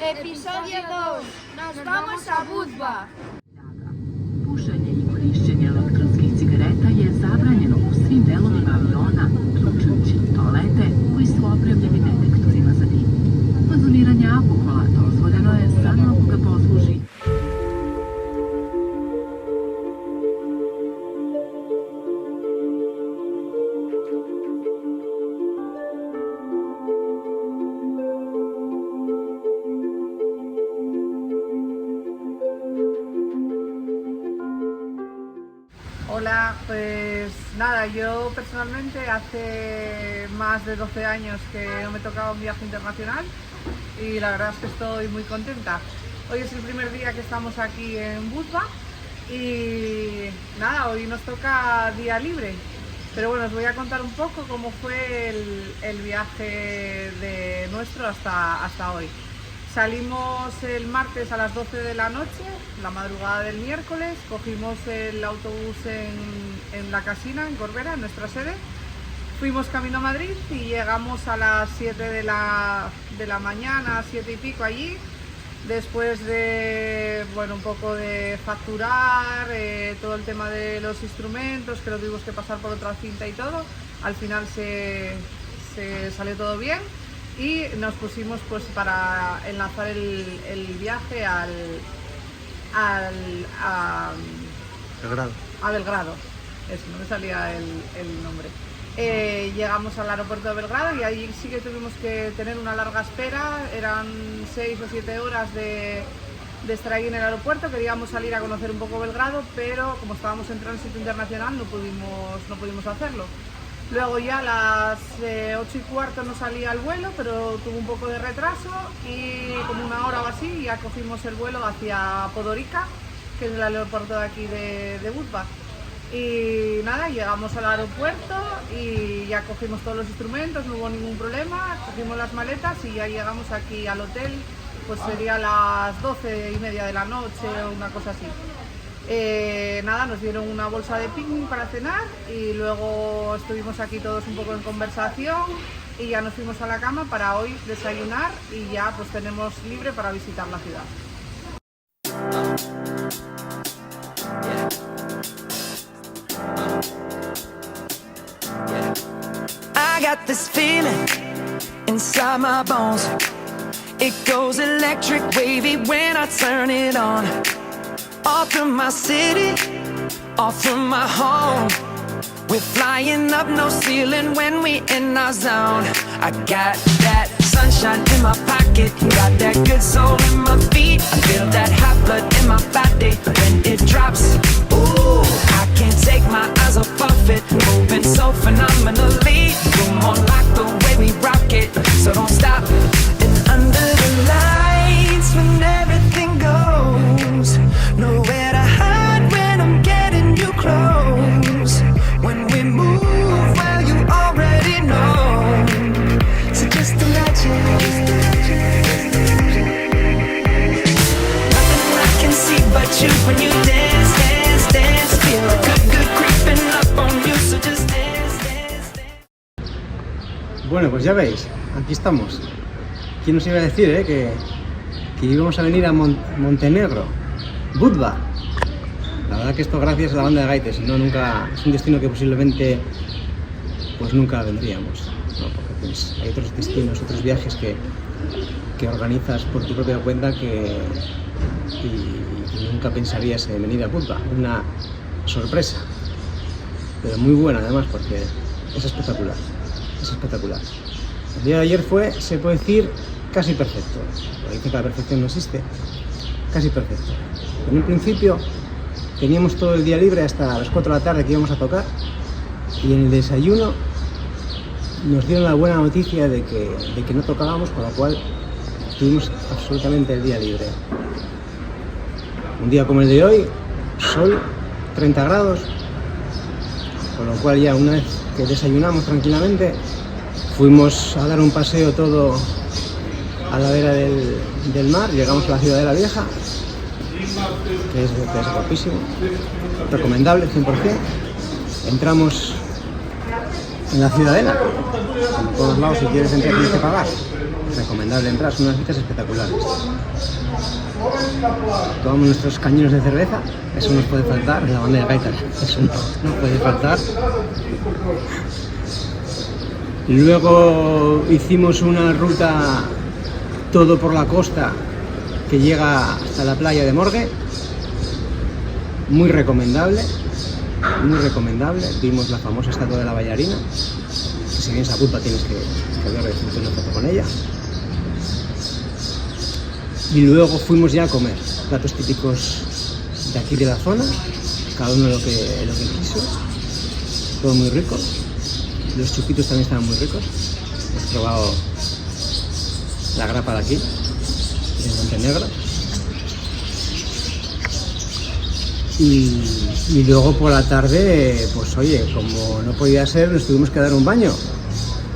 Episodio 2. Nos vamos a Budva. Pušenje i korišćenje elektronskih cigareta je zabranjeno u svim delovima aviona, uključujući toalete koji su opremljeni detektorima za dim. Konzumiranje alkohola dozvoljeno je samo ako ga posluži. Hola, pues nada, yo personalmente hace más de 12 años que no me tocaba un viaje internacional y la verdad es que estoy muy contenta. Hoy es el primer día que estamos aquí en Budva y nada, hoy nos toca día libre. Pero bueno, os voy a contar un poco cómo fue el viaje nuestro hasta hoy. Salimos el martes a las 12 de la noche, la madrugada del miércoles, cogimos el autobús en La Casina, en Corbera, en nuestra sede. Fuimos camino a Madrid y llegamos a las 7 de la mañana, 7 y pico allí. Después de, bueno, un poco de facturar, todo el tema de los instrumentos, que lo tuvimos que pasar por otra cinta y todo, al final se salió todo bien. Y nos pusimos pues para enlazar el viaje a Belgrado. Eso, no me salía el nombre. Llegamos al aeropuerto de Belgrado y ahí sí que tuvimos que tener una larga espera. Eran 6 o 7 horas de estar ahí en el aeropuerto. Queríamos salir a conocer un poco Belgrado, pero como estábamos en tránsito internacional no pudimos hacerlo. Luego ya a las 8:15 no salía el vuelo, pero tuvo un poco de retraso y como una hora o así ya cogimos el vuelo hacia Podgorica, que es el aeropuerto de aquí de Budva. Y nada, llegamos al aeropuerto y ya cogimos todos los instrumentos, no hubo ningún problema, cogimos las maletas y ya llegamos aquí al hotel, pues sería a las 12:30 de la noche o una cosa así. Nada, nos dieron una bolsa de picnic para cenar y luego estuvimos aquí todos un poco en conversación y ya nos fuimos a la cama para hoy desayunar y ya pues tenemos libre para visitar la ciudad. I got this feeling inside my bones. It goes electric wavy when I turn it on. Off from my city, off from my home. We're flying up, no ceiling when we in our zone. I got that sunshine in my pocket, got that good soul in my feet. I feel that hot blood in my body when it drops. Ooh, I can't take my eyes off of it, moving so phenomenally. You're more like the way we rock it, so don't stop. And under the lights when everything goes, nowhere to hide when I'm getting you close. When we move, well, you already know. So just imagine. Nothing I can see but you when you dance, dance, dance. Feel a good creeping up on you, so just dance, dance, dance. Bueno, pues ya veis, aquí estamos. ¿Quién nos iba a decir que íbamos a venir a Montenegro? Budva. La verdad que esto gracias a la banda de gaites, si no nunca, es un destino que posiblemente pues nunca vendríamos, ¿no? Porque pues, hay otros destinos, otros viajes que organizas por tu propia cuenta y nunca pensarías en venir a Budva. Una sorpresa, pero muy buena además porque es espectacular, es espectacular. El día de ayer fue, se puede decir, casi perfecto. Dicen que la perfección no existe, casi perfecto. En un principio teníamos todo el día libre hasta las 4 de la tarde que íbamos a tocar y en el desayuno nos dieron la buena noticia de que no tocábamos, con lo cual tuvimos absolutamente el día libre. Un día como el de hoy, sol, 30 grados, con lo cual ya una vez que desayunamos tranquilamente fuimos a dar un paseo todo a la vera del mar, llegamos a la Ciudadela Vieja, que es guapísimo, recomendable 100%. Entramos en la Ciudadela, en todos lados si quieres entrar tienes que pagar, recomendable entrar, son unas vistas espectaculares. Tomamos nuestros cañones de cerveza, eso no puede faltar, en la banda de gaitas, eso no puede faltar. Luego hicimos una ruta todo por la costa que llega hasta la playa de Morgue, muy recomendable, vimos la famosa estatua de la bailarina, que si vienes a Budva tienes que ver y hacerte una foto con ella. Y luego fuimos ya a comer, platos típicos de aquí de la zona, cada uno lo que quiso, todo muy rico. Los chupitos también estaban muy ricos. Hemos probado la grapa de aquí, de Montenegro. Y luego por la tarde, pues oye, como no podía ser, nos tuvimos que dar un baño.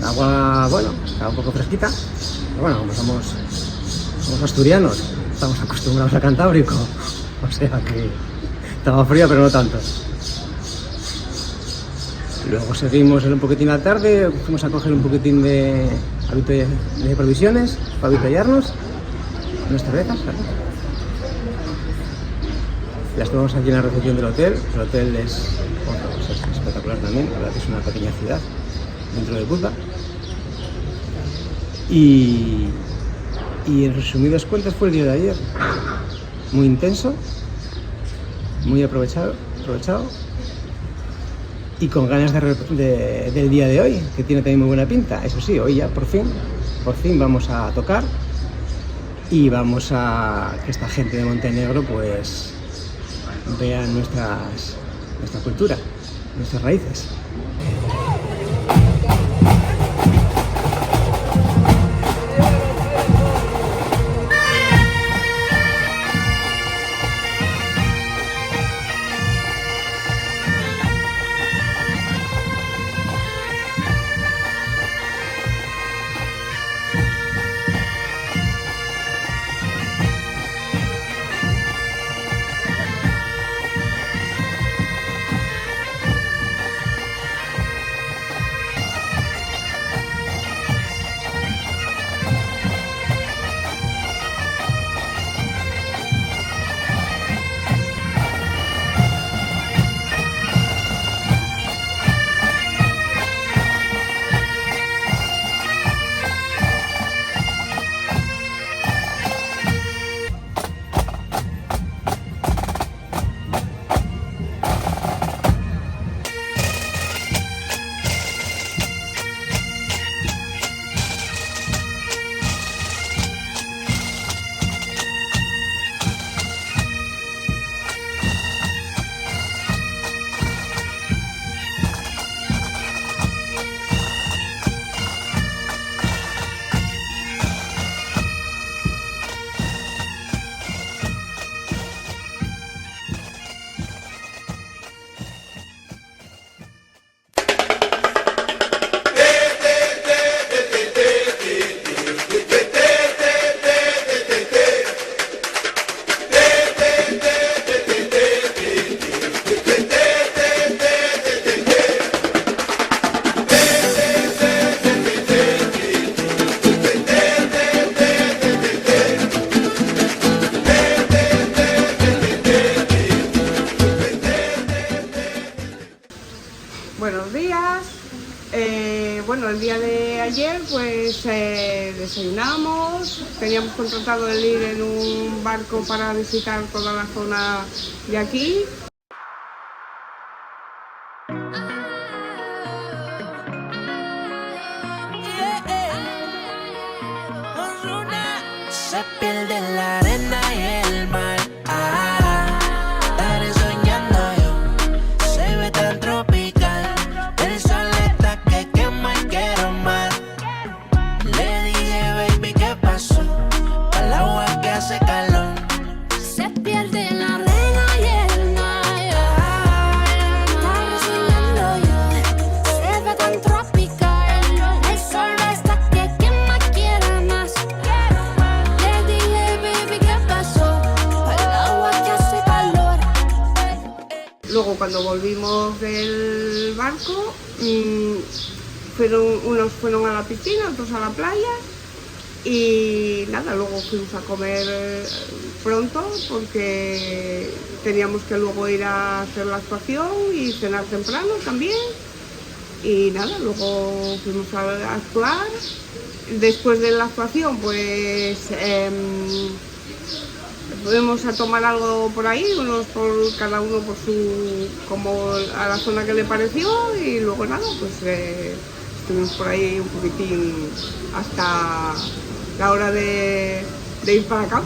Agua, bueno, estaba un poco fresquita. Pero bueno, como somos asturianos, estamos acostumbrados a Cantábrico. O sea que estaba fría, pero no tanto. Luego seguimos un poquitín a la tarde, fuimos a coger un poquitín de provisiones para avituallarnos, unas cervezas, claro. Las tomamos aquí en la recepción del hotel. El hotel es espectacular también, la verdad que es una pequeña ciudad dentro de Budva. Y en resumidas cuentas fue el día de ayer, muy intenso, muy aprovechado. Y con ganas del día de hoy, que tiene también muy buena pinta. Eso sí, hoy ya por fin vamos a tocar y vamos a que esta gente de Montenegro pues vea nuestra cultura, nuestras raíces. Buenos días. Bueno, el día de ayer pues desayunamos, teníamos contratado el ir en un barco para visitar toda la zona de aquí. Se pierde en la arena y el mar. Estaré soñando yo. Se ve tan tropical. El sol está que quema y quiero más. Le dije, baby, ¿qué pasó? Al agua que hace calor. Se pierde en la arena y el mar. Estaba soñando yo. Se ve tan tropical. El sol está que quema y quiere más. Le dije, baby, ¿qué pasó? Al agua que hace calor. Luego cuando volvimos del barco, unos fueron a la piscina, otros a la playa Y nada, luego fuimos a comer pronto porque teníamos que luego ir a hacer la actuación y cenar temprano también. Y nada, luego fuimos a actuar. Después de la actuación, pues fuimos a tomar algo por ahí, cada uno por como a la zona que le pareció, y luego nada, pues estuvimos por ahí un poquitín hasta la hora de ir para acá.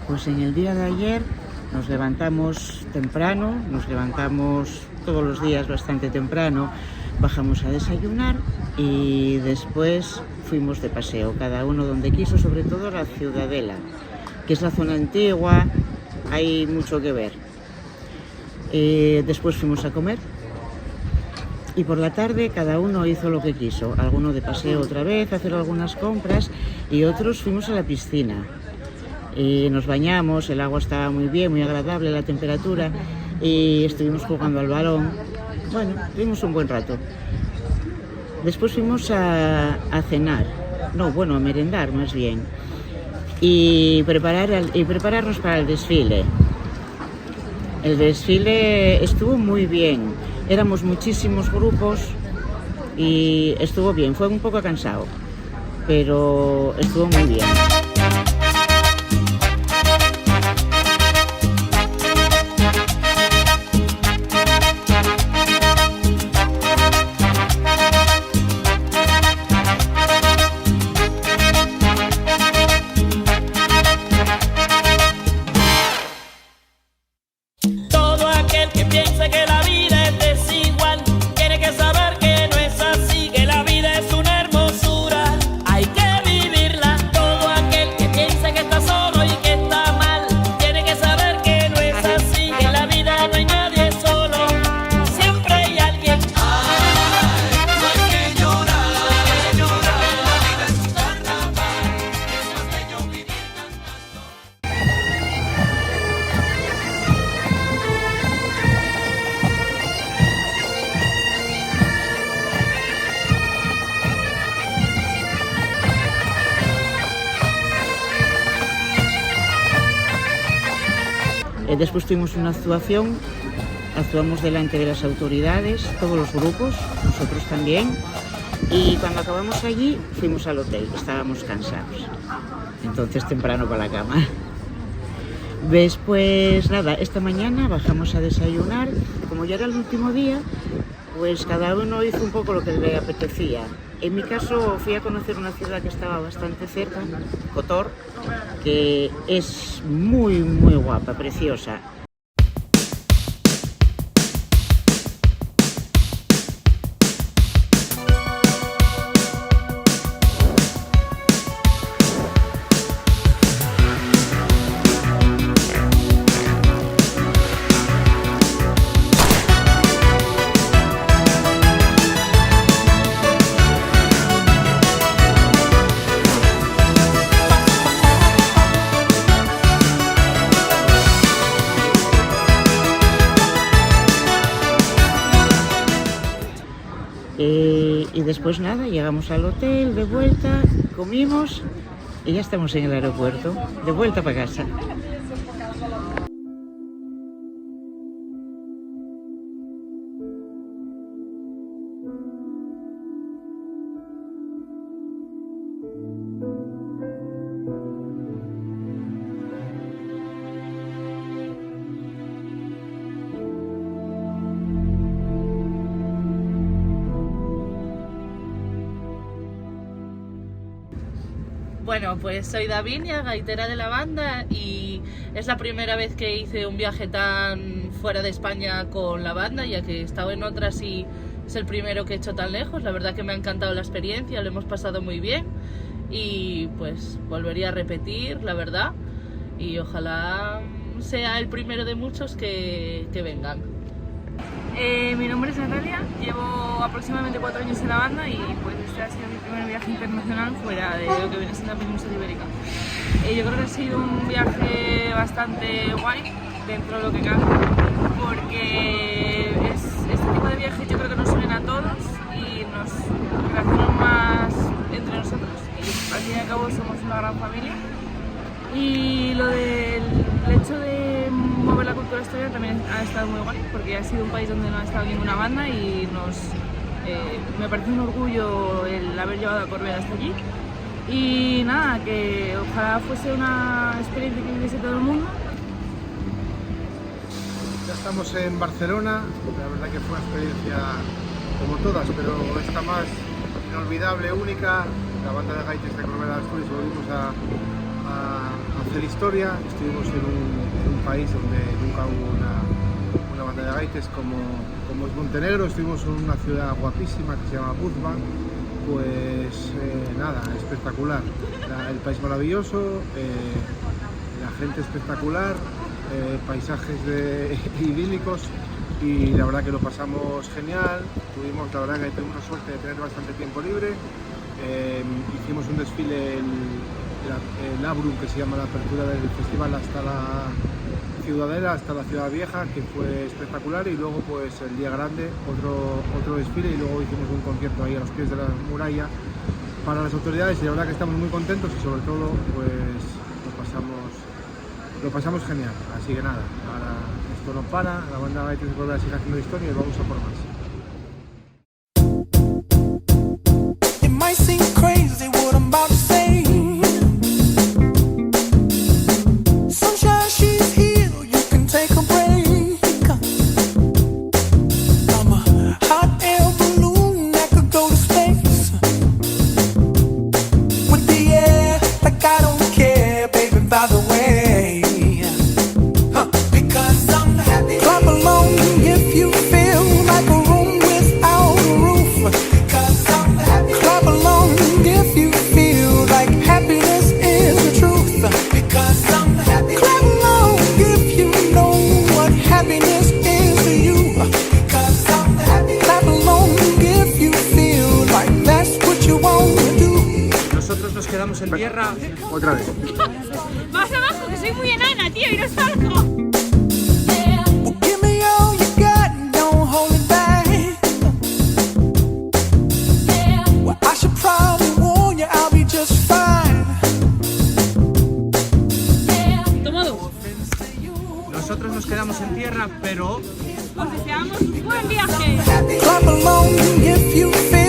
Pues en el día de ayer nos levantamos temprano, nos levantamos todos los días bastante temprano, bajamos a desayunar y después fuimos de paseo, cada uno donde quiso, sobre todo la Ciudadela, que es la zona antigua, hay mucho que ver. Después fuimos a comer y por la tarde cada uno hizo lo que quiso, alguno de paseo otra vez, hacer algunas compras, y otros fuimos a la piscina. Y nos bañamos, el agua estaba muy bien, muy agradable la temperatura, y estuvimos jugando al balón. Bueno, tuvimos un buen rato. Después fuimos a cenar, a merendar más bien, y prepararnos para el desfile. El desfile estuvo muy bien, éramos muchísimos grupos y estuvo bien, fue un poco cansado, pero estuvo muy bien. Después tuvimos una actuación, actuamos delante de las autoridades, todos los grupos, nosotros también, y cuando acabamos allí fuimos al hotel, estábamos cansados, entonces temprano para la cama. Después nada, esta mañana bajamos a desayunar, como ya era el último día, pues cada uno hizo un poco lo que le apetecía. En mi caso fui a conocer una ciudad que estaba bastante cerca, Kotor, que es muy guapa, preciosa. Y después nada, llegamos al hotel de vuelta, comimos y ya estamos en el aeropuerto, de vuelta para casa. Bueno, pues soy Davinia, gaitera de la banda, y es la primera vez que hice un viaje tan fuera de España con la banda, ya que he estado en otras y es el primero que he hecho tan lejos. La verdad que me ha encantado la experiencia, lo hemos pasado muy bien y pues volvería a repetir, la verdad, y ojalá sea el primero de muchos que vengan. Mi nombre es Natalia, llevo aproximadamente 4 años en la banda y pues este ha sido mi primer viaje internacional fuera de lo que viene siendo la península ibérica. Yo creo que ha sido un viaje bastante guay dentro de lo que cabe, porque este tipo de viajes yo creo que nos unen a todos y nos relacionan más entre nosotros, y al fin y al cabo somos una gran familia. Y lo del hecho de mover la cultura asturiana también ha estado muy guay, porque ha sido un país donde no ha estado ninguna banda y me parece un orgullo el haber llevado a Corbera hasta allí. Y nada, que ojalá fuese una experiencia que viviese todo el mundo. Ya estamos en Barcelona, la verdad que fue una experiencia como todas, pero esta más inolvidable, única. La banda de gaites de Corbera de Asturias volvimos a hacer historia. Estuvimos en un país donde nunca hubo una banda de gaites como es Montenegro. Estuvimos en una ciudad guapísima que se llama Budva. Pues nada, espectacular. El país maravilloso, la gente espectacular, paisajes idílicos, y la verdad que lo pasamos genial. La verdad que tuvimos la suerte de tener bastante tiempo libre. Hicimos un desfile el Abrum, que se llama la apertura del festival, hasta la Ciudadela, hasta la Ciudad Vieja, que fue espectacular, y luego pues el día grande otro desfile, y luego hicimos un concierto ahí a los pies de la muralla para las autoridades, y la verdad que estamos muy contentos y sobre todo pues lo pasamos genial. Así que nada, ahora esto no para, la banda Gaites de Corbera sigue haciendo historia y vamos a por más. It might seem crazy what I'm about to say. Sunshine, she's here, you can take a break. I'm a hot air balloon that could go to space. With the air, like I don't care, baby, by the way. Because I'm happy. Clap along if you feel like a room without a roof. Because I'm happy. Clap along if you feel like happiness is the truth. Because I'm happy. Clap along if you know what happiness is to you. Because I'm happy. Clap along if you feel like that's what you want to do. Nosotros nos quedamos en tierra. Otra vez. Más abajo, que soy muy enana, tío, y no salgo. Well, give me all you got and don't hold it back. Well, I should probably warn you, I'll be just fine. Tomado. Nosotros nos quedamos en tierra, pero Os deseamos un buen viaje. Clap along if you feel